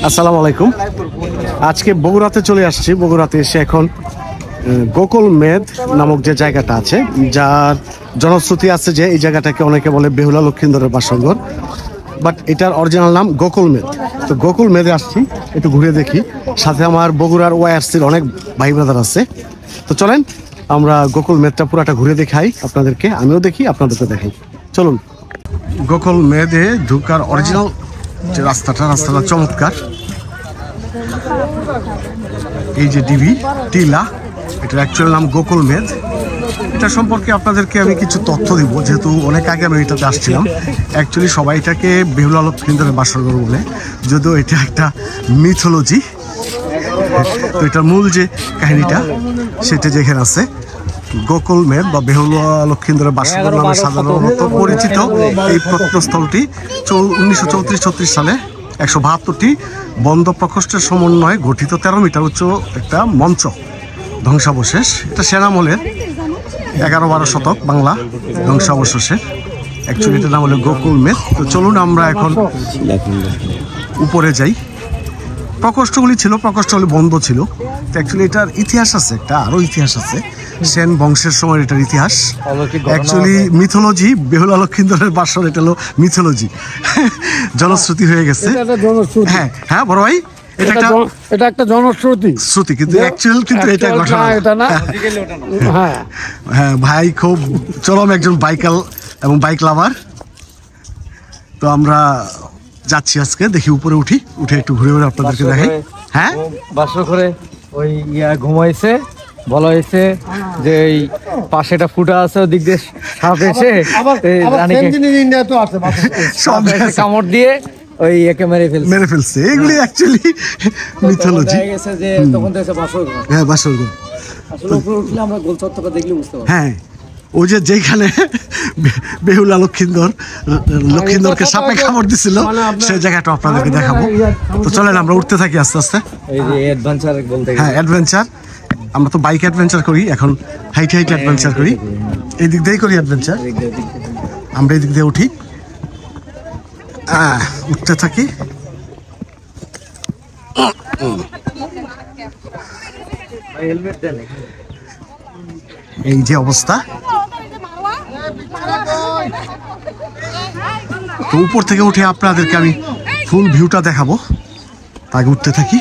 আসসালামু আলাইকুম। আজকে বগুড়াতে চলে আসছি। বগুড়াতে এসে এখন গোকুল মেদ নামক যে জায়গাটা আছে, যার জনশ্রুতি আছে যে এই জায়গাটাকে অনেকে বলে বেহুলা লক্ষিন্দরের বাসরঘর, বাট এটার অরিজিনাল নাম গোকুল মেদ। তো গোকুল মেদে আসছি, একটু ঘুরে দেখি। সাথে আমার বগুড়ার ওয়াইআরসির অনেক ভাই ব্রাদার আছে। তো চলেন আমরা গোকুল মেদটা পুরাটা ঘুরে দেখাই আপনাদেরকে, আমিও দেখি আপনাদেরকে দেখাই। চলুন। গোকুল মেদে ঢুকার অরিজিনাল যে রাস্তাটা চমৎকার। এই যে ডিবি টিলা, এটার অ্যাকচুয়াল নাম গোকুল মেদ। এটা সম্পর্কে আপনাদেরকে আমি কিছু তথ্য দিব, যেহেতু অনেক আগে আমি এটাতে আসছিলাম। অ্যাকচুয়ালি সবাই এটাকে বেহুলা লক্ষিন্দরের বাসরঘর বলে, যদিও এটা একটা মিথোলজি। তো এটার মূল যে কাহিনীটা সেটা যেখানে আছে, গোকুল মেদ বা বেহুলা লক্ষিন্দরের বাসরঘর নামে সাধারণত পরিচিত এই প্রত্নস্থলটি 1934-36 সালে 172টি বন্ধ প্রকোষ্ঠের সমন্বয়ে গঠিত 13 মিটার উচ্চ একটা মঞ্চ ধ্বংসাবশেষ। এটা সেনামলের 11-12 শতক বাংলা ধ্বংসাবশেষের। অ্যাকচুয়ালি এটার নাম হলো গোকুল মেদ। তো চলুন আমরা এখন উপরে যাই। প্রকোষ্ঠগুলি বন্ধ ছিল। অ্যাকচুয়ালি এটার ইতিহাস আছে, একটা আরও ইতিহাস আছে, সেন বংশের সময় এটার ইতিহাস। অ্যাকচুয়ালি মিথোলজি, বেহুলা লক্ষিন্দরের বাসর, এটা হলো মিথোলজি, জনশ্রুতি হয়ে গেছে। হ্যাঁ হ্যাঁ বড় ভাই, এটা একটা জনশ্রুতি, কিন্তু অ্যাকচুয়াল কিন্তু এটা ঘটনা এটা না। হ্যাঁ ভাই খুব চরম একজন বাইকাল এবং বাইক লাভার। তো আমরা যাচ্ছি আজকে, দেখি উপরে উঠে একটু ঘুরে ঘুরে আপনাদেরকে দেখাই। হ্যাঁ বাসর করে ওই ঘুমাইছে, বলা হয়েছে যে এই পাশে একটা ফুটা আছে, ওদিক দিয়ে সাপ এসে কামড় দিয়ে ওই একে মেরে ফেলছে। এগুলি অ্যাকচুয়ালি মিথোলজি। হ্যাঁ বাসরঘর। হ্যাঁ ওই যে যেখানে বেহুলা লক্ষিন্দরকে সাপে কামড় দিছিল, সেই জায়গাটা আপনাদেরকে দেখাবো। তো চলেন আমরা উঠতে থাকি আস্তে আস্তে। হ্যাঁ অ্যাডভেঞ্চার, আমরা তো বাইক অ্যাডভেঞ্চার করি, এখন হাইট অ্যাডভেঞ্চার করি। এই দিক দিয়েই করি অ্যাডভেঞ্চার। আমরা এই দিক দিয়ে উঠি, উঠতে থাকি। এই যে অবস্থা, তো উপর থেকে উঠে আপনাদেরকে আমি ফুল ভিউটা দেখাবো। আগে উঠতে থাকি।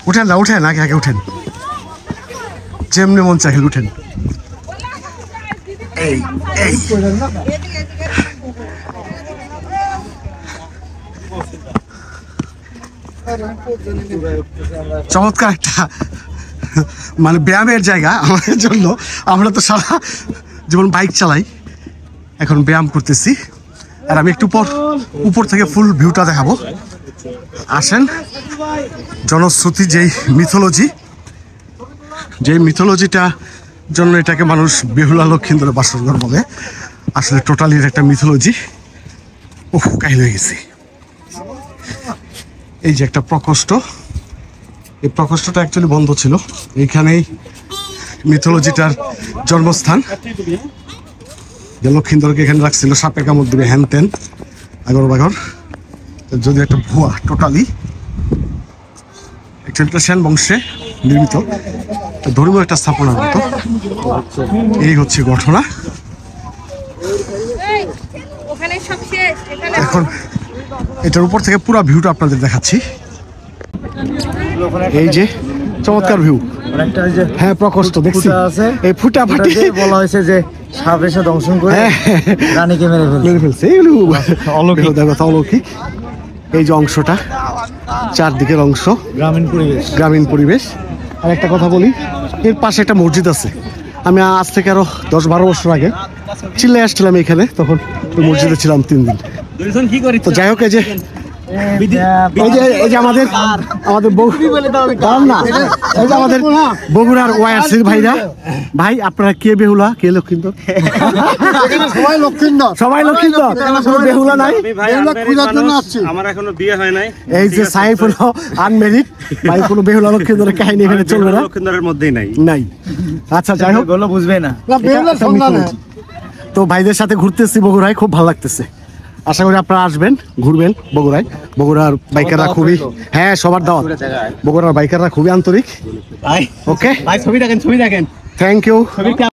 উঠেন আগে উঠেন, যেমনি মন চাই উঠেন। এই চমৎকার একটা মানে ব্যায়ামের জায়গা আমাদের জন্য। আমরা তো সারা জীবন বাইক চালাই, এখন ব্যায়াম করতেছি। আর আমি একটু উপর থেকে ফুল ভিউটা দেখাবো। আসেন। জনশ্রুতি যেই মিথোলজিটা জন্য এটাকে মানুষ বেহুলা লক্ষিন্দরের বাসরঘর বলে। আসলে টোটালি একটা মিথোলজি। কাহিল হয়ে গেছি। এই যে একটা প্রকোষ্ঠ, এই প্রকোষ্ঠটা অ্যাকচুয়ালি বন্ধ ছিল। এইখানেই মিথোলজিটার জন্মস্থান। লক্ষিন্দরকে এখানে রাখছিল সাপে কামড় দিবে, হ্যান ত্যান আগর বাগর। যদি একটা ভুয়া টোটালি, অ্যাকচুয়ালি সেন বংশে নির্মিত ধর্মীয় একটা স্থাপনার মতো। এই হচ্ছে ঘটনা। এখন এটার উপর থেকে পুরো ভিউটা আপনাদের দেখাচ্ছি। এই যে চমৎকার ভিউ। হ্যাঁ প্রকোষ্ঠ দেখছি, এই ফুটাফাটি বলা হয়েছে যে সাপ এসে দংশন করে রানীকে মেরে ফেলছে। অলৌকিক এই যে অংশটা, চারদিকের অংশ, গ্রামীণ পরিবেশ। আর একটা কথা বলি, এর পাশে একটা মসজিদ আছে। আমি আজ থেকে আরো 10-12 বছর আগে চিল্লাই আসছিলাম এখানে, তখন মসজিদে ছিলাম 3 দিন। তো যাই হোক, এই যে আমাদের বগুড়ার ওয়াইআরসির ভাইরা, ভাই আপনারা কে বেহুলা কে লক্ষিন্দর? সবাই লক্ষিন্দর, বেহুলা নাই। আমার এখনো বিয়ে হয় নাই। এই যে সাইফ হলো আনমেরিড ভাই, কোনো বেহুলা লক্ষিন্দরের কাহিনী এখানে চলবে না, লক্ষিন্দরের মধ্যেই নাই। আচ্ছা যাই হোক, বুঝবে না। তো ভাইদের সাথে ঘুরতেছি বগুড়ায়, খুব ভালো লাগতেছে। আশা করি আপনারা আসবেন, ঘুরবেন বগুড়ায়। বগুড়ার বাইকাররা খুবই, হ্যাঁ সবার দাওয়াত। বগুড়ার বাইকাররা খুবই আন্তরিক। ওকে, ছবি দেখেন থ্যাংক ইউ।